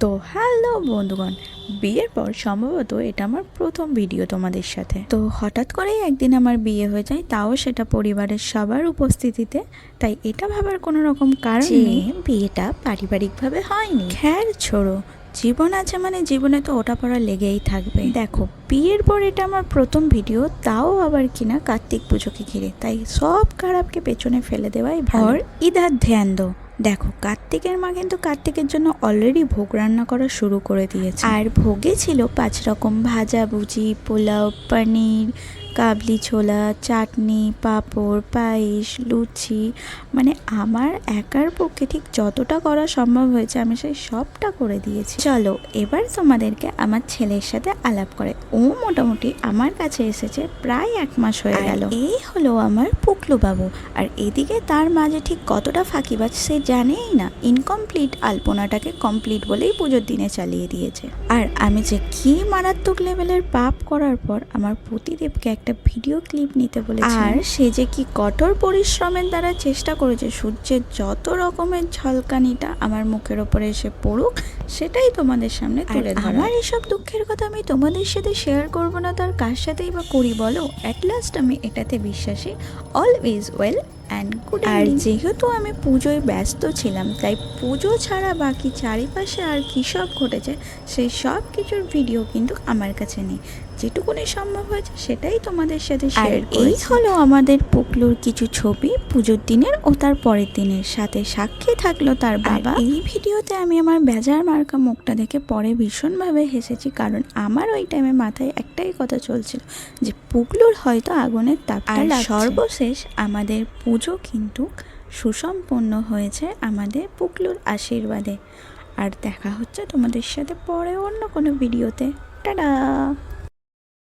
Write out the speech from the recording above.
তো হ্যালো বন্ধুগণ, বিয়ের পর সম্ভবত এটা আমার প্রথম ভিডিও তোমাদের সাথে। তো হঠাৎ করেই একদিন আমার বিয়ে হয়ে যায়, তাও সেটা পরিবারের সবার উপস্থিতিতে। তাই এটা ভাবার কোনো রকম কারণ নেই বিয়েটা পারিবারিকভাবে হয়নি। খ্যার ছোড়ো, জীবন আছে মানে জীবনে তো ওটা পড়া লেগেই থাকবে। দেখো, বিয়ের পর এটা আমার প্রথম ভিডিও, তাও আবার কিনা কার্তিক পুজোকে ঘিরে। তাই সব খারাপকে পেছনে ফেলে দেওয়াই ভালো। ইধার ধ্যান দো। দেখো, কার্তিকের মা কিন্তু কার্তিকের জন্য অলরেডি ভোগ রান্না করা শুরু করে দিয়েছে। আর ভোগে ছিল 5 রকম ভাজাভুজি, পোলাও, পনির, কাবলি ছোলা, চাটনি, পাঁপড়, পায়েস, লুচি। মানে আমার একার পক্ষে ঠিক যতটা করা সম্ভব হয়েছে আমি সেই সবটা করে দিয়েছি। চলো এবার তোমাদেরকে আমার ছেলের সাথে আলাপ করে। ও মোটামুটি আমার কাছে এসেছে প্রায় 1 মাস হয়ে গেল। এই হলো আমার পুকলু বাবু। আর এদিকে তার মাঝে ঠিক কতটা ফাঁকিবাজ সে জানেই না। ইনকমপ্লিট আলপনাটাকে কমপ্লিট বলেই পুজোর দিনে চালিয়ে দিয়েছে। আর আমি যে কি মারাত্মক লেভেলের পাপ করার পর আমার পতিদেবকে একটা ভিডিও ক্লিপ নিতে বলেছি, আর সে যে কি কঠোর পরিশ্রমের দ্বারা চেষ্টা করেছে সূর্যের যত রকমের ঝলকানিটা আমার মুখের ওপরে এসে পড়ুক, সেটাই তোমাদের সামনে তুলে ধরা। আমার এসব দুঃখের কথা আমি তোমাদের সাথে শেয়ার করবো না তার কার সাথেই বা করি বলো? অ্যাট লাস্ট আমি এটাতে বিশ্বাসী, all is well and good. আর যেহেতু আমি পুজোয় ব্যস্ত ছিলাম, তাই পুজো ছাড়া বাকি চারিপাশে আর কী সব ঘটেছে সেই সব কিছুর ভিডিও কিন্তু আমার কাছে নেই। যেটুকুনি সম্ভব হয়েছে সেটাই তোমাদের সাথে শেয়ার করেছি। এই হলো আমাদের পুকলুর কিছু ছবি পুজোর দিনের ও তার পরের দিনের, সাথে সাক্ষী থাকলো তার বাবা। এই ভিডিওতে আমি আমার বেজার মার্কা মুখটা দেখে পরে ভীষণভাবে হেসেছি, কারণ আমার ওই টাইমে মাথায় একটাই কথা চলছিল যে পুকলুর হয়তো আগুনের তাপটা লাগছে। সর্বশেষ আমাদের পুজো কিন্তু সুসম্পন্ন হয়েছে আমাদের পুকলুর আশীর্বাদে। আর দেখা হচ্ছে তোমাদের সাথে পরে অন্য কোনো ভিডিওতে। টাটা।